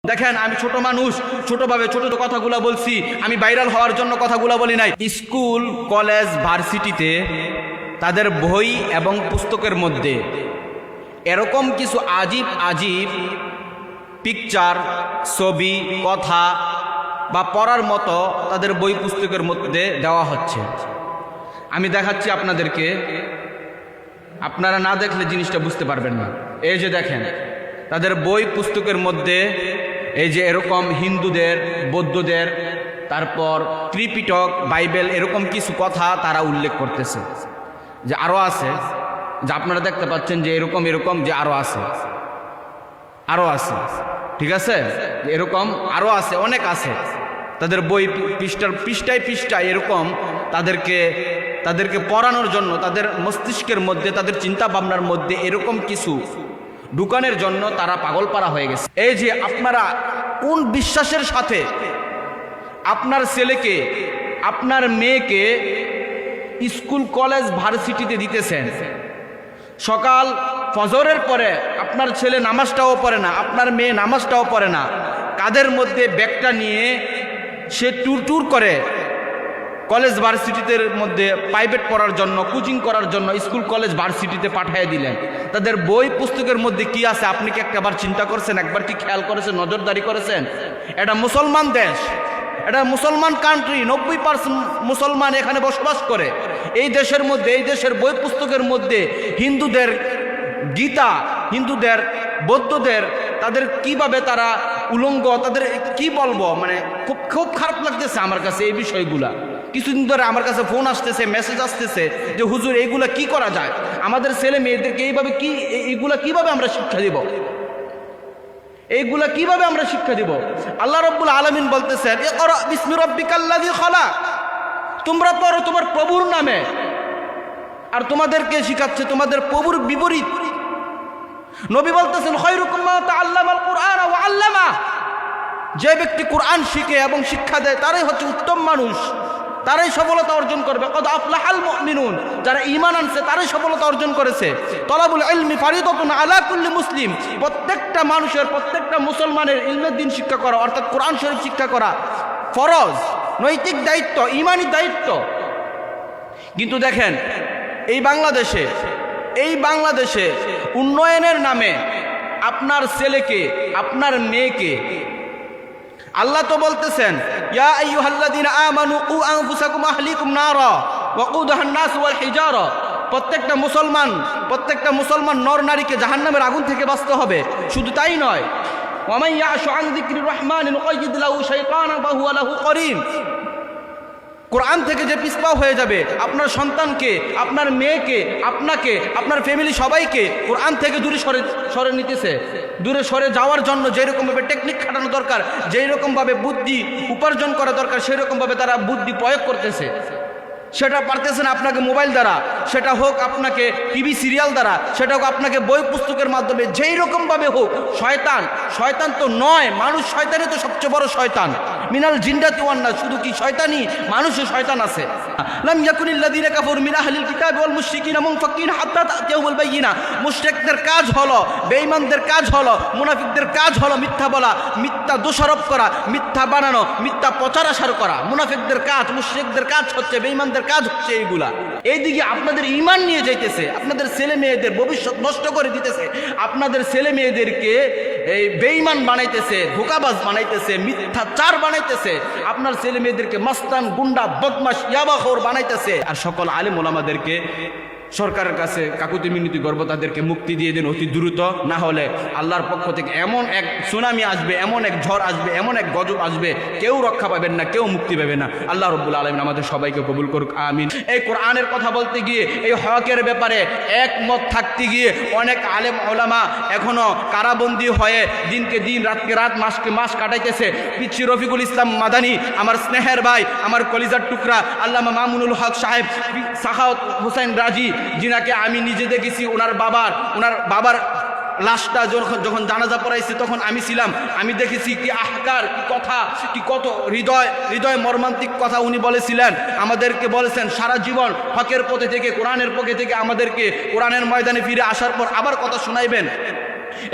দেখেন, আমি ছোট মানুষ, ছোটভাবে ছোট কথাগুলো বলছি, আমি ভাইরাল হওয়ার জন্য কথাগুলো বলি নাই। স্কুল, কলেজ, ভার্সিটিতে তাদের বই এবং পুস্তকের মধ্যে এরকম কিছু আজীব আজীব পিকচার, ছবি, কথা বা পড়ার মতো তাদের বই পুস্তকের মধ্যে দেওয়া হচ্ছে। আমি দেখাচ্ছি আপনাদেরকে, আপনারা না দেখলে জিনিসটা বুঝতে পারবেন না। এই যে দেখেন, তাদের বই পুস্তকের মধ্যে এই যে এরকম হিন্দুদের, বৌদ্ধদের, তারপর ত্রিপিটক, বাইবেল, এরকম কিছু কথা তারা উল্লেখ করতেছে যে আরও আছে, যে আপনারা দেখতে পাচ্ছেন যে এরকম এরকম যে আরও আছে, আরও আছে, ঠিক আছে, এরকম আরও আছে, অনেক আছে। তাদের বই পৃষ্ঠায় পৃষ্ঠায় এরকম তাদেরকে পড়ানোর জন্য, তাদের মস্তিষ্কের মধ্যে, তাদের চিন্তা ভাবনার মধ্যে এরকম কিছু ঢুকানোর জন্য তারা পাগলপাড়া হয়ে গেছে। এই যে আপনারা কোন বিশ্বাসের সাথে আপনার ছেলেকে, আপনার মেয়েকে স্কুল, কলেজ, ভার্সিটিতে দিতেছেন? সকাল ফজরের পরে আপনার ছেলে নামাজটাও পড়ে না, আপনার মেয়ে নামাজটাও পড়ে না, কাঁধের মধ্যে ব্যাগটা নিয়ে সে ট্যুর করে কলেজ ভার্সিটিতে মধ্যে প্রাইভেট পড়ার জন্য, কোচিং করার জন্য স্কুল, কলেজ, ভার্সিটিতে পাঠিয়ে দিলেন। তাদের বই পুস্তকের মধ্যে কি আছে আপনি কি একবার চিন্তা করছেন? একবার কি খেয়াল করেছেন? নজরদারি করেছেন? এটা মুসলমান দেশ, এটা মুসলমান কান্ট্রি, 90% মুসলমান এখানে বসবাস করে। এই দেশের মধ্যে, এই দেশের বই পুস্তকের মধ্যে হিন্দুদের গীতা, হিন্দুদের, বৌদ্ধদের, তাদের কিভাবে তারা উলঙ্গ, তাদের কি বলবো, মানে খুব খারাপ লাগতেছে আমার কাছে এই বিষয়গুলা। কিছুদিন ধরে আমার কাছে ফোন আসতেছে, মেসেজ আসতেছে যে হুজুর এইগুলা কি করা যায়, আমাদের ছেলে মেয়েদেরকে এইভাবে এইগুলা কিভাবে আমরা শিক্ষা দিব, এইগুলা কিভাবে আমরা শিক্ষা দিব? আল্লাহ রাব্বুল আলামিন বলতেছেন, ইকরা বিসমি রাব্বিকাল্লাযী খালাক, তোমরা পড়ো তোমার প্রভুর নামে। আর তোমাদেরকে শিখাচ্ছে তোমাদের প্রভুর বিপরীত। নবী বলতেছেন, খায়রুকুম মান তাআল্লামাল কুরআন ওয়া আল্লামা, যে ব্যক্তি কোরআন শিখে এবং শিক্ষা দেয় তারাই হচ্ছে উত্তম মানুষ, তারাই সফলতা অর্জন করবে। কদ আফলাহাল মুমিনুন, যারা ঈমান আনছে তারাই সফলতা অর্জন করেছে। তলাবুল ইলমি ফারিদাতুন আলা কুল্লি মুসলিম, প্রত্যেকটা মানুষের, প্রত্যেকটা মুসলমানের ইলমের দিন শিক্ষা করা, অর্থাৎ কোরআন শরীফ শিক্ষা করা ফরজ, নৈতিক দায়িত্ব, ঈমানি দায়িত্ব। কিন্তু দেখেন, এই বাংলাদেশে উন্নয়নের নামে আপনার ছেলেকে, আপনার মেয়েকে, আল্লাহ তো বলতেছেন, ইয়া আইয়ুহাল্লাযীনা আমানু কু আনফুসাকুম আহলিকুম নারা ওয়াকুদুহান নাস ওয়াল হিজারা, প্রত্যেকটা মুসলমান নর নারীকে জাহান্নামের আগুন থেকে বাঁচতে হবে। শুধু তাই নয়, ওয়া মান ইয়াশু আন যিকরির রাহমানি নুকাইয়িদ লাহু শাইতানান ফাহুয়া লাহু করিন, কোরআন থেকে যে পিছপা হয়ে যাবে, আপনার সন্তানকে, আপনার মেয়েকে, আপনাকে, আপনার ফ্যামিলি সবাইকে কোরআন থেকে দূরে সরে নিতেছে। দূরে সরে যাওয়ার জন্য যেরকমভাবে টেকনিক খাটানো দরকার, যেই রকমভাবে বুদ্ধি উপার্জন করা দরকার, সেই রকমভাবে তারা বুদ্ধি প্রয়োগ করতেছে। সেটা পারতেছেন আপনাকে মোবাইল দ্বারা, সেটা হোক আপনাকে টিভি সিরিয়াল দ্বারা, সেটা হোক আপনাকে বই পুস্তকের মাধ্যমে, যেই রকমভাবে হোক। শয়তান তো নয়, মানুষ শয়তানই তো সবচেয়ে বড় শয়তান। মিনাল জিন্নাতি ওয়ান নাস, শুধু কি শয়তানই, মানুষও শয়তান আছে। লাম ইয়াকুনিল্লাযীনা কাফারু মিন আহলিল কিতাবি ওয়াল মুশরিকিনা মুনফাকিনা হাত্তা তা'তিয়াহুমুল বায়িনা, মুশরিকদের কাজ হলো, বেঈমানদের কাজ হলো, মুনাফিকদের কাজ হলো মিথ্যা বলা, মিথ্যা দোষারোপ করা, মিথ্যা বানানো, মিথ্যা প্রচার আসার করা। মুনাফিকদের কাজ, মুশরিকদের কাজ হচ্ছে, বেঈমানদের কাজ হচ্ছে এইগুলা। এইদিকে আপনাদের ঈমান নিয়ে যাইতেছে, আপনাদের ছেলে মেয়েদের ভবিষ্যৎ নষ্ট করে দিতেছে, আপনাদের ছেলে মেয়েদেরকে এই বেঈমান বানাইতেছে, ধোঁকাবাজ বানাইতেছে, মিথ্যাচার বানাইতেছে, আপনার ছেলে মেয়েদেরকে মাস্তান, গুন্ডা, বদমাশ, ইয়াবাখোর বানাইতেছে। আর সকল আলেম ওলামাদেরকে সরকারের কাছে কাকুতি মিনতি করব, তাদেরকে মুক্তি দিয়ে দিন অতি দ্রুত, না হলে আল্লাহর পক্ষ থেকে এমন এক সুনামি আসবে, এমন এক ঝড় আসবে, এমন এক গজব আসবে, কেউ রক্ষা পাবেন না, কেউ মুক্তি পাবে না। আল্লাহ রাব্বুল আলামিন আমাদের সবাইকে কবুল করুক, আমিন। এই কোরআনের কথা বলতে গিয়ে, এই হকের ব্যাপারে একমত থাকতে গিয়ে অনেক আলেম ওলামা এখনো কারাবন্দী হয়ে দিনকে দিন, রাতকে রাত, মাসকে মাস কাটাইতেছে। পিচ্ছি রফিকুল ইসলাম মাদানী, আমার স্নেহের ভাই, আমার কলিজার টুকরা আল্লামা মামুনুল হক সাহেব, সাখাওয়াত হোসেন রাজি, যিনাকে আমি নিজে দেখেছি, ওনার বাবার লাশটা যখন জানাজা পড়াইছে তখন আমি ছিলাম, আমি দেখেছি কি আহকার, কি কথা, কি কত হৃদয় মর্মান্তিক কথা উনি বলেছিলেন। আমাদেরকে বলেছেন সারা জীবন হকের পথে থেকে, কোরআনের পথে থেকে আমাদেরকে কোরআনের ময়দানে ফিরে আসার পর আবার কথা শোনাইবেন।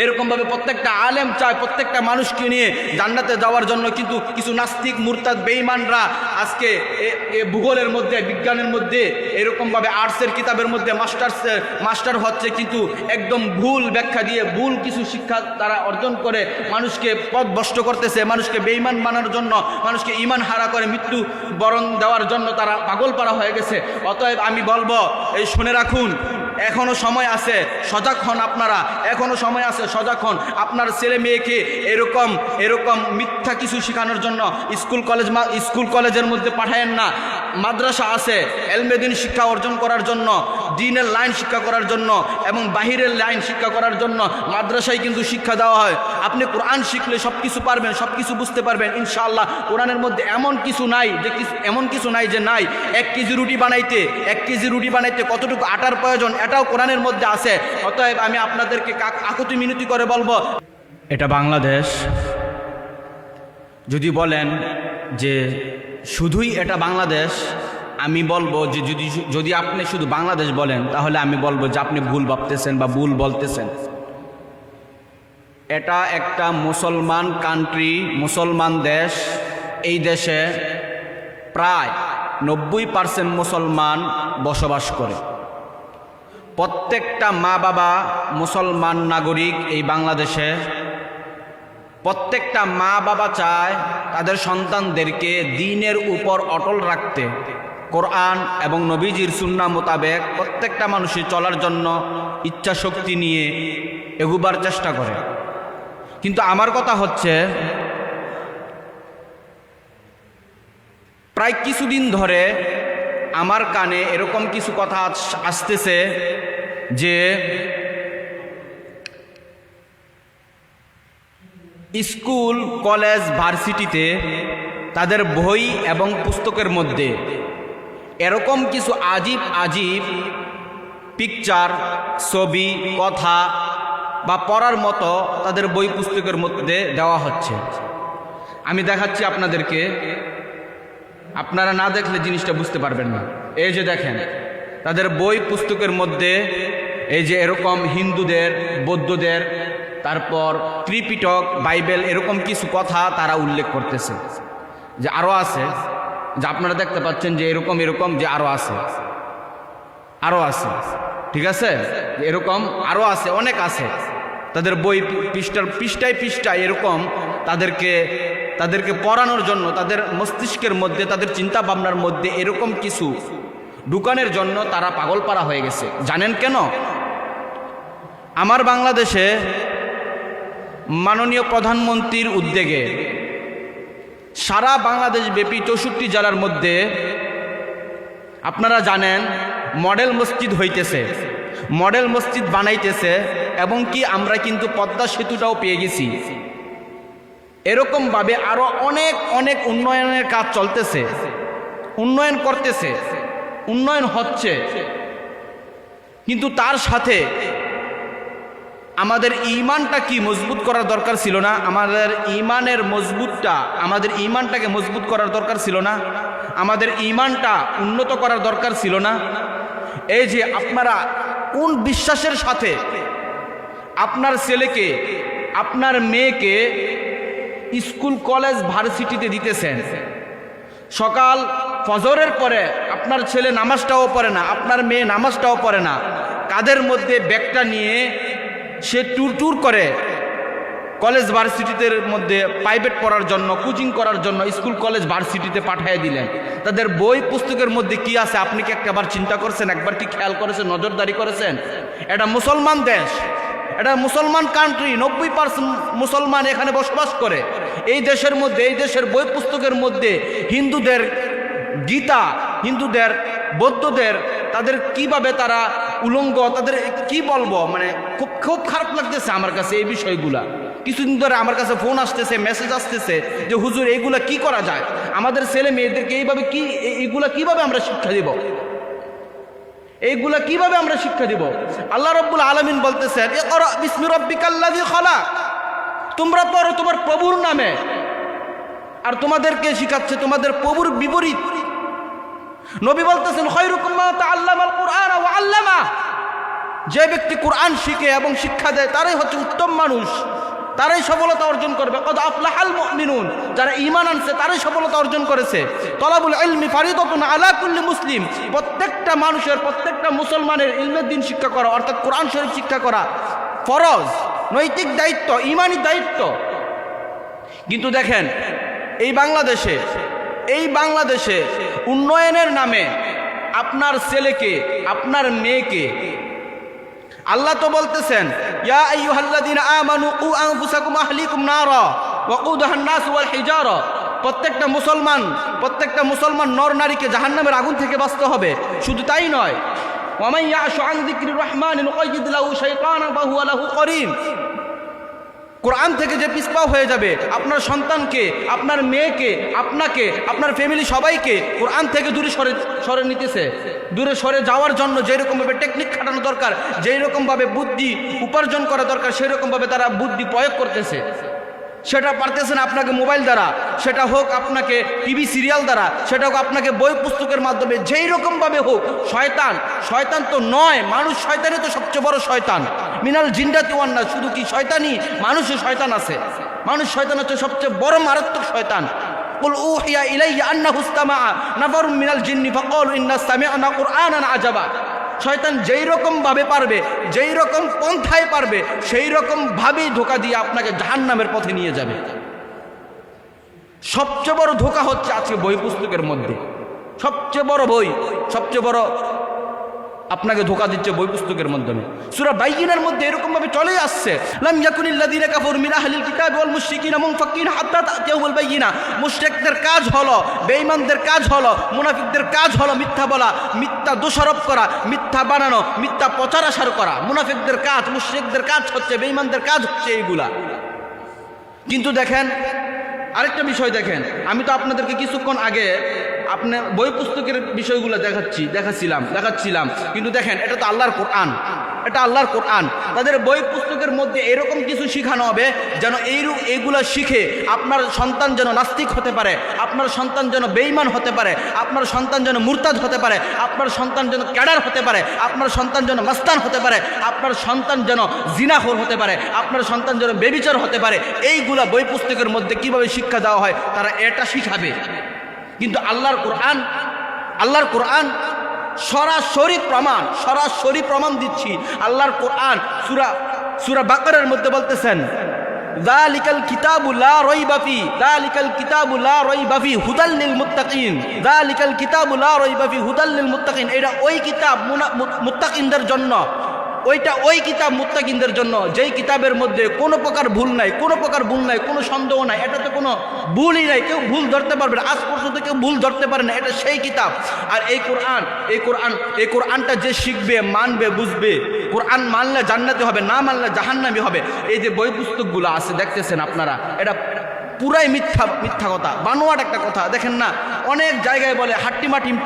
এরকমভাবে প্রত্যেকটা আলেম চায় প্রত্যেকটা মানুষকে নিয়ে জান্নাতে যাওয়ার জন্য, কিন্তু কিছু নাস্তিক মুরতাদ বেঈমানরা আজকে ভূগোলের মধ্যে, বিজ্ঞানের মধ্যে, এরকমভাবে আর্টসের কিতাবের মধ্যে মাস্টার হচ্ছে, কিন্তু একদম ভুল ব্যাখ্যা দিয়ে ভুল কিছু শিক্ষা তারা অর্জন করে মানুষকে পথভ্রষ্ট করতেছে, মানুষকে বেঈমান বানানোর জন্য, মানুষকে ঈমান হারা করে মৃত্যু বরণ দেওয়ার জন্য তারা পাগলপাড়া হয়ে গেছে। অতএব আমি বলবো, এই শুনে রাখুন, এখনো সময় আছে, সজাগ হন আপনারা, এখনো সময় আছে, সজাগ হন। আপনার ছেলে মেয়েকে এরকম মিথ্যা কিছু শেখানোর জন্য স্কুল কলেজের মধ্যে পাঠায়েন না। মাদ্রাসা আছে এলমেদিন শিক্ষা অর্জন করার জন্য, দ্বীনের লাইন শিক্ষা করার জন্য এবং বাহিরের লাইন শিক্ষা করার জন্য মাদ্রাসায় কিন্তু শিক্ষা দেওয়া হয়। আপনি কোরআন শিখলে সব কিছু পারবেন, সব কিছু বুঝতে পারবেন ইনশাআল্লাহ। কোরআনের মধ্যে এমন কিছু নাই যে নাই। 1 কেজি রুটি বানাইতে কতটুকু আটার প্রয়োজন, এটাও কোরআনের মধ্যে আছে। অতএব আমি আপনাদেরকে আকুতি মিনতি করে বলবো, এটা বাংলাদেশ। যদি বলেন যে শুধুই এটা বাংলাদেশ, আমি বলবো যে যদি আপনি শুধু বাংলাদেশ বলেন, তাহলে আমি বলবো যে আপনি ভুল ভাবতেছেন বা ভুল বলতেছেন। এটা একটা মুসলমান কান্ট্রি, মুসলমান দেশ। এই দেশে প্রায় 90% মুসলমান বসবাস করে। প্রত্যেকটা মা বাবা মুসলমান নাগরিক এই বাংলাদেশে। প্রত্যেকটা মা বাবা চায় তাদের সন্তানদেরকে দ্বীনের উপর অটল রাখতে, কোরআন এবং নবীজির সুন্নাহ মোতাবেক প্রত্যেকটা মানুষের চলার জন্য ইচ্ছা শক্তি নিয়ে এগুবার চেষ্টা করে। কিন্তু আমার কথা হচ্ছে, প্রায় কিছুদিন ধরে আমার কানে এরকম কিছু কথা আসতেছে যে স্কুল কলেজ ভার্সিটিতে তাদের বই এবং পুস্তকের মধ্যে এরকম কিছু আজীব পিকচার, ছবি, কথা বা পড়ার মতো তাদের বই পুস্তকের মধ্যে দেওয়া হচ্ছে। আমি দেখাচ্ছি আপনাদেরকে, আপনারা না দেখলে জিনিসটা বুঝতে পারবেন না। এই যে দেখেন, তাদের বই পুস্তকের মধ্যে এই যে এরকম হিন্দুদের, বৌদ্ধদের, তারপর ত্রিপিটক, বাইবেল, এরকম কিছু কথা তারা উল্লেখ করতেছে। যে আরও আছে, যে আপনারা দেখতে পাচ্ছেন যে এরকম যে আরও আছে, ঠিক আছে, এরকম আরও আছে, অনেক আছে। তাদের বই পৃষ্ঠায় এরকম তাদেরকে পড়ানোর জন্য, তাদের মস্তিষ্কের মধ্যে, তাদের চিন্তা ভাবনার মধ্যে এরকম কিছু ঢুকানোর জন্য তারা পাগলপাড়া হয়ে গেছে। জানেন কেন? আমার বাংলাদেশে মাননীয় প্রধানমন্ত্রীর উদ্যোগে সারা বাংলাদেশ ব্যাপী 64 জেলার মধ্যে আপনারা জানেন মডেল মসজিদ হইতেছে, মডেল মসজিদ বানাইতেছে, এবং কি আমরা কিন্তু পদ্মা সেতুটাও পেয়ে গেছি। এরকমভাবে আরো অনেক উন্নয়নের কাজ চলতেছে, উন্নয়ন করতেছে, উন্নয়ন হচ্ছে। কিন্তু তার সাথে আমাদের ঈমানটা কি মজবুত করার দরকার ছিল না? আমাদের ঈমানটাকে মজবুত করার দরকার ছিল না? আমাদের ঈমানটা উন্নত করার দরকার ছিল না? এই যে আপনারা কোন বিশ্বাসের সাথে আপনার ছেলেকে, আপনার মেয়েকে স্কুল কলেজ ভার্সিটিতে দিতেছেন, সকাল ফজরের পরে আপনার ছেলে নামাজটাও পড়ে না, আপনার মেয়ে নামাজটাও পড়ে না, কাদের মধ্যে ব্যাগটা নিয়ে সে ট্যুর করে কলেজ ভার্সিটিতে মধ্যে প্রাইভেট পড়ার জন্য, কোচিং করার জন্য স্কুল কলেজ ভার্সিটিতে পাঠিয়ে দিলেন। তাদের বই পুস্তকের মধ্যে কি আছে আপনি কি একবার চিন্তা করছেন? একবার কি খেয়াল করেছেন? নজরদারি করেছেন? এটা মুসলমান দেশ, এটা মুসলমান কান্ট্রি, 90% মুসলমান এখানে বসবাস করে। এই দেশের মধ্যে, এই দেশের বই পুস্তকের মধ্যে হিন্দুদের গীতা, হিন্দুদের, বৌদ্ধদের, তাদের কিভাবে তারা উলঙ্গ, তাদের কি বলবো, মানে খুব খারাপ লাগতেছে আমার কাছে এই বিষয়গুলা। কিছুদিন ধরে আমার কাছে ফোন আসতেছে, মেসেজ আসতেছে যে হুজুর এইগুলা কি করা যায়, আমাদের ছেলে মেয়েদেরকে এইগুলা কিভাবে আমরা শিক্ষা দিব, এইগুলা কিভাবে আমরা শিক্ষা দিব? আল্লাহ রাব্বুল আলামিন বলতেছেন, ইকরা বিসমি রাব্বিকাল্লাযী খালাক, তোমরা পড়ো তোমার প্রভুর নামে। আর তোমাদেরকে শিখাচ্ছে তোমাদের প্রভুর বিপরীত। নবী বলতেছেন, খায়রুকুম মান তাআল্লামাল কুরআন ওয়া আল্লামা, যে ব্যক্তি কোরআন শিখে এবং শিক্ষা দেয় তারাই হচ্ছে উত্তম মানুষ, তারাই সফলতা অর্জন করবে। কদ আফলাহাল মুমিনুন, যারা ঈমান আনছে তারাই সফলতা অর্জন করেছে। তলাবুল ইলমি ফারিদাতুন আলা কুল্লি মুসলিম, প্রত্যেকটা মানুষের, প্রত্যেকটা মুসলমানের ইলমের দিন শিক্ষা করা অর্থাৎ কোরআন শরীফ শিক্ষা করা ফরজ, নৈতিক দায়িত্ব, ঈমানি দায়িত্ব। কিন্তু দেখেন এই বাংলাদেশে উন্নয়নের নামে আপনার ছেলেকে, আপনার মেয়েকে, আল্লাহ তো বলতেছেন ইয়া আইয়ুহাল্লাযীনা আমানু কু আনফুসাকুম আহলিকুম নারা ওয়াকুদুহান নাস ওয়াল হিজারা, প্রত্যেকটা মুসলমান নর নারীকে জাহান্নামের আগুন থেকে বাঁচতে হবে। শুধু তাই নয়, ওয়া মান ইয়াশু আন যিকরির রহমানি নুকাইয়িদ লাহু শাইতানান ফাহুয়া লাহু করিন, কোরআন থেকে যে পিছপা হয়ে যাবে, আপনার সন্তানকে, আপনার মেয়েকে, আপনাকে, আপনার ফ্যামিলি সবাইকে কোরআন থেকে দূরে সরে নিতেছে। দূরে সরে যাওয়ার জন্য যেই রকমভাবে টেকনিক খাটানো দরকার, যেই রকমভাবে বুদ্ধি উপার্জন করা দরকার, সেই রকমভাবে তারা বুদ্ধি প্রয়োগ করতেছে। সেটা পারতেছে না আপনাকে মোবাইল দ্বারা, সেটা হোক আপনাকে টিভি সিরিয়াল দ্বারা, সেটা হোক আপনাকে বই পুস্তকের মাধ্যমে, যেই রকমভাবে হোক। শয়তান তো নয়, মানুষ শয়তানই তো সবচেয়ে বড় শয়তান। মিনাল জিন্নাতি ওয়ান নাস, শুধু কি শয়তানি, মানুষও শয়তান আছে। মানুষ শয়তান হচ্ছে সবচেয়ে বড় মারাত্মক শয়তান। কুল উহিয়া ইলাইয়া আন্নাহু ইসতামাআ নাফারুম মিনাল জিন্নি ফাকালু ইন্না সামি'না কুরআনান আজাবা। শয়তান যেই রকম ভাবে পারবে, যেই রকম পন্থায় পারবে, সেই রকম ভাবেই ধোঁকা দিয়ে আপনাকে জাহান্নামের পথে নিয়ে যাবে। সবচেয়ে বড় ধোঁকা হচ্ছে আজকে বই পুস্তকের মধ্যে, সবচেয়ে বড় আপনাকে ধোঁকা দিচ্ছে বই পুস্তকের মাধ্যমে। সূরা বাইয়িনার মধ্যে এরকম ভাবে চলে আসছে, লাম ইয়াকুনিল্লাযীনা কাফারু মিন আহলিল কিতাবি ওয়াল মুশরিকিনা মুনফাকিনা হাত্তা তা'তিয়াহুমুল বাইয়িনা। মুশরিকদের কাজ হলো, বেঈমানদের কাজ হলো, মুনাফিকদের কাজ হলো মিথ্যা বলা, মিথ্যা দোষারোপ করা, মিথ্যা বানানো, মিথ্যা প্রচার আসার করা। মুনাফিকদের কাজ, মুশরিকদের কাজ হচ্ছে, বেঈমানদের কাজ হচ্ছে এইগুলা। কিন্তু দেখেন আরেকটা বিষয় দেখেন, আমি তো আপনাদেরকে কিছুক্ষণ আগে আপনার বই পুস্তকের বিষয়গুলো দেখাচ্ছিলাম, কিন্তু দেখেন এটা তো আল্লাহর কোরআন, এটা আল্লাহর কোরআন। তাদের বই পুস্তকের মধ্যে এরকম কিছু শিখানো হবে যেন এইগুলা শিখে আপনার সন্তান যেন নাস্তিক হতে পারে, আপনার সন্তান যেন বেঈমান হতে পারে, আপনার সন্তান যেন মুরতাদ হতে পারে, আপনার সন্তান যেন ক্যাডার হতে পারে, আপনার সন্তান যেন মাস্তান হতে পারে, আপনার সন্তান যেন জিনাখোর হতে পারে, আপনার সন্তান যেন বেবিচার হতে পারে। এইগুলা বই পুস্তকের মধ্যে কিভাবে শিক্ষা দেওয়া হয় তারা এটা শিখাবে। কিন্তু আল্লাহর কোরআন সরাসরি প্রমাণ দিচ্ছি। আল্লাহর কোরআন সূরা বাকারার মধ্যে বলতেছেন যালিকাল কিতাবু লা রাইবা ফি, যালিকাল কিতাবু লা রাইবা ফি হুদাল লিল মুত্তাকিন, যালিকাল কিতাবু লা রাইবা ফি হুদাল লিল মুত্তাকিন। এটা ওই কিতাব মুত্তাকিনদের জন্য, ওই কিতাব মুত্তাকিনদের জন্য যেই কিতাবের মধ্যে কোনো প্রকার ভুল নাই, কোনো সন্দেহ নাই, এটাতে কোনো ভুলই নাই, কেউ ভুল ধরতে পারবে না, আজ পর্যন্ত কেউ ভুল ধরতে পারে না। এটা সেই কিতাব। আর এই কোরআনটা যে শিখবে, মানবে, বুঝবে, কোরআন মানলে জান্নাতে হবে, না মানলে জাহান্নামী হবে। এই যে বই পুস্তকগুলো আছে দেখতেছেন আপনারা, এটা পুরাই মিথ্যা কথা, বানোয়াট একটা কথা। দেখেন না, অনেক জায়গায় বলে হাট্টিমা টিম,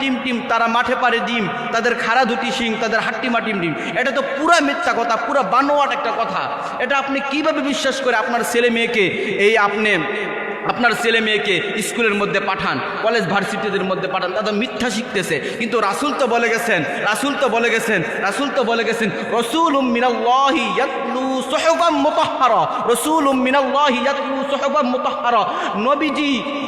তারা মাঠে পারে ডিম, তাদের খাড়া দুটি শিং, তাদের হাট্টিমা টিম। এটা তো পুরা মিথ্যা কথা, পুরা বানোয়াট একটা কথা। এটা আপনি কিভাবে বিশ্বাস করে আপনার ছেলে মেয়েকে স্কুলের মধ্যে পাঠান, কলেজ ভার্সিটিদের মধ্যে পাঠান, তাদের মিথ্যা শিখতেছে। কিন্তু রাসূল তো বলে গেছেন রাসূলুম মিনাল্লাহি ইয়াতলু সুহুফাম মুতাহহারা।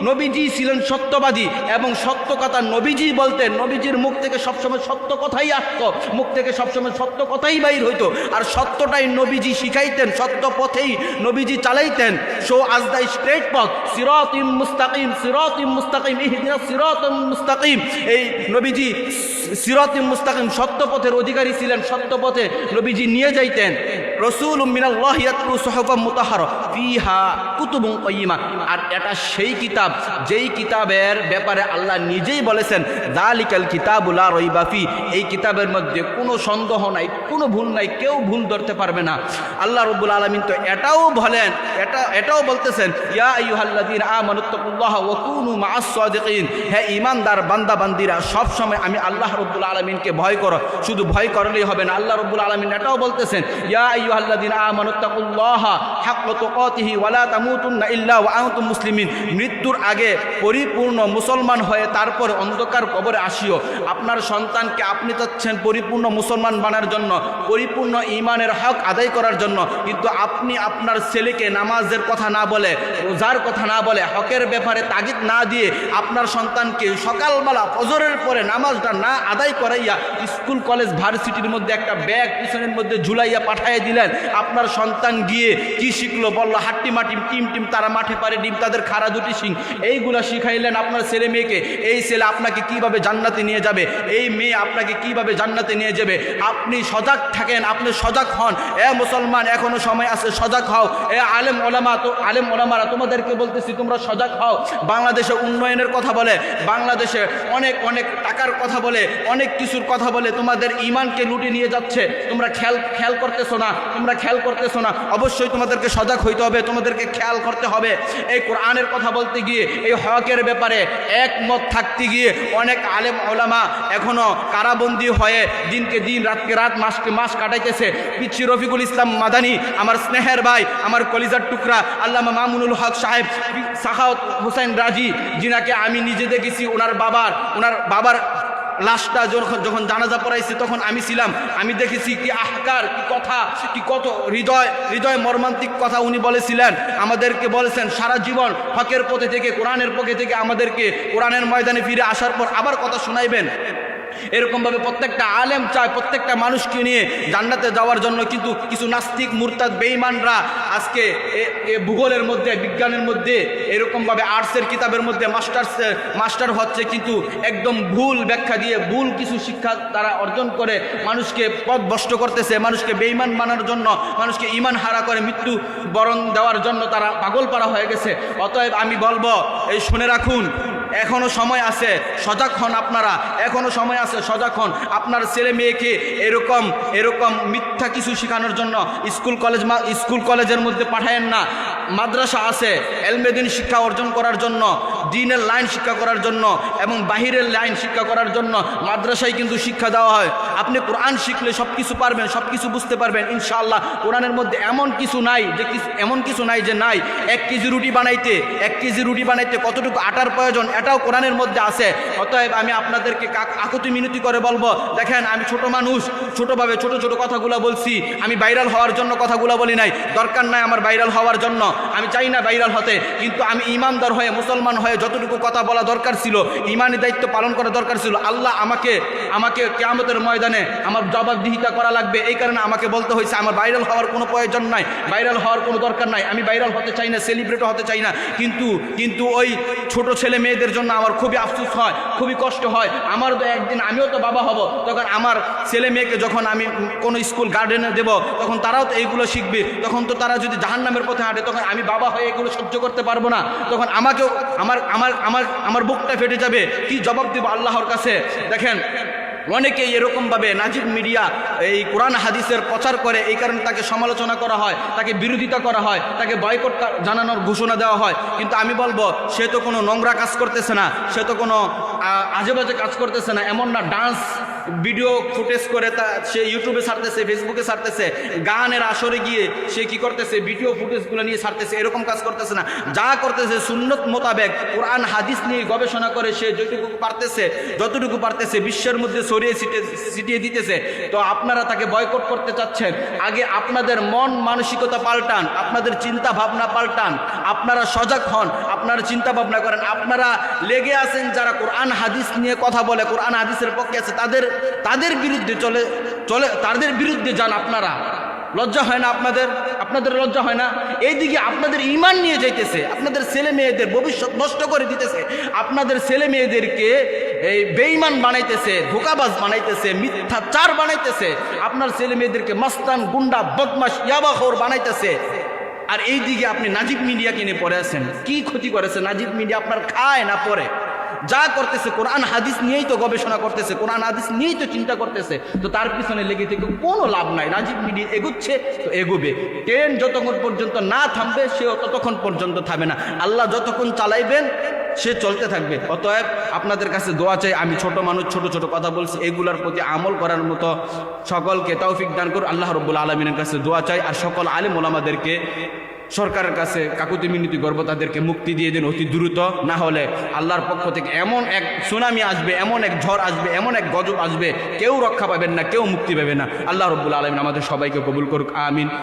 নবীজি ছিলেন সত্যবাদী এবং সত্য কথা নবীজি বলতেন। নবীজির মুখ থেকে সবসময় সত্য কথাই আসতো, মুখ থেকে সবসময় সত্য কথাই বাইর হইতো, আর সত্যটাই নবীজি শিখাইতেন, সত্য পথেই নবীজি চালাইতেন। সো আজ দ্য স্ট্রেট পথ, সিরাতিম মুস্তাকিম ইহদিনাস সিরাতাল মুস্তাকিম। এই নবীজি সিরাতিম মুস্তাকিম, সত্য পথের অধিকারী ছিলেন, সত্য পথে নবীজি নিয়ে যাইতেন। রাসূলুম মিনাল্লাহি ইয়াতলু সুহুফাম মুতাহহারা ফিহা কুতুবুন কাইয়্যিমা। আর এটা সেই কিতাব যেই কিতাবের ব্যাপারে আল্লাহ নিজেই বলেছেন যালিকাল কিতাবু লা রাইবা ফি। এই কিতাবের মধ্যে কোনো সন্দেহ নাই, কোনো ভুল নাই, কেউ ভুল ধরতে পারবে না। আল্লাহ রাব্বুল আলামিন তো এটাও বলতেছেন ইয়া আইয়ুহাল্লাযীনা আমানুত্তাকুল্লাহা ওয়া কুনু মা'আস সাদিকিন। হ্যাঁ ঈমানদার বান্দা বান্দিরা সব সময় আমি আল্লাহ রাব্বুল আলামিনকে ভয় করো। শুধু ভয় করলেই হবে না, আল্লাহ রাব্বুল আলামিন এটাও বলতেছেন ইয়া আইয়ুহাল্লাযীনা আমানুত্তাকুল্লাহা হাক্কা তুকাতিহি ওয়া লা তামুতুন্না ইল্লা ওয়া আনতুম মুসলিমিন। মৃত্যুর আগে পরিপূর্ণ মুসলমান হয়ে তারপর অন্ধকার কবরে আসিও। আপনার সন্তানকে আপনি চাচ্ছেন পরিপূর্ণ মুসলমান বানার জন্য, পরিপূর্ণ ঈমানের হক আদায় করার জন্য, কিন্তু আপনি আপনার ছেলেকে নামাজের কথা না বলে, রোজার কথা না বলে, হকের ব্যাপারে তাগিদ না দিয়ে আপনার সন্তানকে সকালবেলা ফজরের পরে নামাজটা না আদায় করাইয়া স্কুল কলেজ ভার্সিটির মধ্যে একটা ব্যাগ পিছনের মধ্যে ঝুলাইয়া পাঠাইয়া দিলেন। আপনার সন্তান গিয়ে কি শিখলো? বললো হাট্টি মাটি টিম টিম, তারা মাঠে পারে ডিম, তাদের খাড়া দুটি শিং, এইগুলা শিখাইলেন আপনার ছেলে মেয়েকে। এই ছেলে আপনাকে কিভাবে জান্নাতে নিয়ে যাবে, এই মেয়ে আপনাকে কিভাবে জান্নাতে নিয়ে যাবে? আপনি সজাগ থাকেন, আপনি সজাগ হন। এ মুসলমান, এখনো সময় আছে, সজাগ হও। এ আলেম ওলামারা তোমাদেরকে বলতেছি, তোমরা সজাগ হও। বাংলাদেশে উন্নয়নের কথা বলে, বাংলাদেশে অনেক অনেক টাকার কথা বলে, অনেক কিছুর কথা বলে, তোমাদের ঈমানকে লুটে নিয়ে যাচ্ছে। তোমরা খেয়াল করতেছো না, তোমরা খেয়াল করতেছো না। অবশ্যই তোমাদেরকে সজাগ হইতে হবে, তোমাদেরকে খেয়াল করতে হবে। এই কোরআনের কথা বলতে গিয়ে, এই হকের ব্যাপারে একমত থাকতে গিয়ে অনেক আলেম ওলামা এখনো কারাবন্দী হয়ে দিনকে দিন, রাতকে রাত, মাসকে মাস কাটাইতেছে। পিচ্ছি রফিকুল ইসলাম মাদানী, আমার স্নেহের ভাই, আমার কলিজার টুকরা আল্লামা মামুনুল হক সাহেব, সাখাওয়াত হোসেন রাজি, যিনাকে আমি নিজে দেখেছি। ওনার বাবার লাশটা যখন জানাজা পড়াইছে তখন আমি ছিলাম। আমি দেখেছি কি আহকার, কি কথা, কি কত হৃদয় মর্মান্তিক কথা উনি বলেছিলেন। আমাদেরকে বলেছেন সারা জীবন হকের পথে থেকে, কোরআনের পক্ষে থেকে আমাদেরকে কোরআনের ময়দানে ফিরে আসার পর আবার কথা শোনাইবেন। এরকমভাবে প্রত্যেকটা আলেম চায় প্রত্যেকটা মানুষকে নিয়ে জান্নাতে যাওয়ার জন্য, কিন্তু কিছু নাস্তিক মুরতাদ বেঈমানরা আজকে ভূগোলের মধ্যে, বিজ্ঞানের মধ্যে, এরকমভাবে আর্টসের কিতাবের মধ্যে মাস্টার হচ্ছে, কিন্তু একদম ভুল ব্যাখ্যা দিয়ে ভুল কিছু শিক্ষা তারা অর্জন করে মানুষকে পথভ্রষ্ট করতেছে, মানুষকে বেঈমান বানানোর জন্য, মানুষকে ঈমান হারা করে মৃত্যু বরণ দেওয়ার জন্য তারা পাগলপাড়া হয়ে গেছে। অতএব আমি বলবো, এই শুনে রাখুন, এখনো সময় আছে, সজাগ হন আপনারা, এখনো সময় আছে, সজাগ হন। আপনার ছেলে মেয়েকে এরকম মিথ্যা কিছু শেখানোর জন্য স্কুল কলেজের মধ্যে পাঠায়েন না। মাদ্রাসা আছে এলমেদিন শিক্ষা অর্জন করার জন্য, দ্বীনের লাইন শিক্ষা করার জন্য এবং বাহিরের লাইন শিক্ষা করার জন্য মাদ্রাসায় কিন্তু শিক্ষা দেওয়া হয়। আপনি কোরআন শিখলে সব কিছু পারবেন, সব কিছু বুঝতে পারবেন ইনশাআল্লাহ। কোরআনের মধ্যে এমন কিছু নাই যে নাই। 1 কেজি রুটি বানাইতে কতটুকু আটার প্রয়োজন, এটাও কোরআনের মধ্যে আছে। অতএব আমি আপনাদেরকে আকুতি মিনতি করে বলবো, দেখেন আমি ছোট মানুষ, ছোটভাবে ছোট কথাগুলো বলছি। আমি ভাইরাল হওয়ার জন্য কথাগুলো বলি নাই, দরকার নাই আমার ভাইরাল হওয়ার জন্য, আমি চাই না ভাইরাল হতে। কিন্তু আমি ইমানদার হয়ে, মুসলমান হয়ে যতটুকু কথা বলা দরকার ছিল, ইমানি দায়িত্ব পালন করা দরকার ছিল, আল্লাহ আমাকে কিয়ামতের ময়দানে আমার জবাবদিহিতা করা লাগবে। এই কারণে আমাকে বলতে হয়েছে। আমার ভাইরাল হওয়ার কোনো প্রয়োজন নাই, ভাইরাল হওয়ার কোনো দরকার নাই। আমি ভাইরাল হতে চাই না, সেলিব্রেটও হতে চাই না। কিন্তু ওই ছোট ছেলে মেয়েদের জন্য আমার খুবই আফসোস হয়, খুবই কষ্ট হয়। আমার তো একদিন আমিও তো বাবা হব, তখন আমার ছেলে মেয়েকে যখন আমি কোনো স্কুল গার্ডেনে দেব, তখন তারাও তো এইগুলো শিখবে। তখন তো তারা যদি জাহান্নামের পথে হাঁটে, তখন আমি বাবা হয়ে এগুলো সহ্য করতে পারবো না। তখন আমাকেও আমার বুকটা ফেটে যাবে। কি জবাব দেব আল্লাহর কাছে? দেখেন, অনেকেই এরকমভাবে নাজিব মিডিয়া এই কোরআন হাদিসের প্রচার করে, এই কারণে তাকে সমালোচনা করা হয়, তাকে বিরোধিতা করা হয়, তাকে বয়কট জানানোর ঘোষণা দেওয়া হয়। কিন্তু আমি বলবো, সে তো কোনো নোংরা কাজ করতেছে না, সে তো কোনো আজেবাজে কাজ করতেছে না। এমন না ডান্স ভিডিও ফুটেজ করে সে ইউটিউবে ছাড়তেছে, ফেসবুকে ছাড়তেছে, গানের আসরে গিয়ে সে কি করতেছে, ভিডিও ফুটেজগুলো নিয়ে ছাড়তেছে, এরকম কাজ করতেছে না। যা করতেছে সুন্নত মোতাবেক কোরআন হাদিস নিয়ে গবেষণা করে সে যতটুকু পারতেছে বিশ্বের মধ্যে ছড়িয়ে ছিটিয়ে দিতেছে। তো আপনারা তাকে বয়কট করতে চাচ্ছেন, আগে আপনাদের মন মানসিকতা পাল্টান, আপনাদের চিন্তা ভাবনা পাল্টান, আপনারা সজাগ হন, আপনারা চিন্তা ভাবনা করেন। আপনারা লেগে আছেন যারা কোরআন হাদিস নিয়ে কথা বলে, কোরআন হাদিসের পক্ষে আছে, তাদের বিরুদ্ধে তাদের বিরুদ্ধে যান। আপনারা লজ্জা হয় না? আপনাদের লজ্জা হয় না? এইদিকে আপনাদের ঈমান নিয়ে যাইতেছে, আপনাদের ছেলে মেয়েদের ভবিষ্যৎ নষ্ট করে দিতেছে, আপনাদের ছেলে মেয়েদেরকে এই বেঈমান বানাইতেছে, ধোঁকাবাজ বানাইতেছে, মিথ্যাচার বানাইতেছে, আপনার ছেলে মেয়েদেরকে মাস্তান, গুন্ডা, বদমাশ, ইয়াবাখোর বানাইতেছে। আর এই দিকে আপনি নাজিব মিডিয়াকে নিয়ে পড়ে আছেন। কি ক্ষতি করেছে নাজিব মিডিয়া? আপনার খায় না পড়ে, যা করতেছে কোরআন হাদিস নিয়েই তো গবেষণা করতেছে, কোরআন হাদিস নিয়েই তো চিন্তা করতেছে। তো তার পিছনে লেগে থেকে কোনো লাভ নাই। নাজিব মিডিয়া এগুচ্ছে তো এগোবে, ট্রেন যতক্ষণ পর্যন্ত না থামবে সেও ততক্ষণ পর্যন্ত থামবে না। আল্লাহ যতক্ষণ চালাইবেন সে চলতে থাকবে। অতএব আপনাদের কাছে দোয়া চাই, আমি ছোট মানুষ, ছোট ছোট কথা বলছি, এগুলোর প্রতি আমল করার মতো সকলকে তৌফিক দান করুন। আল্লাহ রাব্বুল আলামিনের কাছে দোয়া চাই। আর সকল আলেম ওলামাদেরকে সরকারের কাছে কাকুতি মিনতি করব, তাদেরকে মুক্তি দিয়ে দিন অতি দ্রুত, না হলে আল্লাহর পক্ষ থেকে এমন এক সুনামি আসবে, এমন এক ঝড় আসবে, এমন এক গজব আসবে, কেউ রক্ষা পাবেন না, কেউ মুক্তি পাবে না। আল্লাহ রাব্বুল আলামিন আমাদের সবাইকে কবুল করুক, আমিন।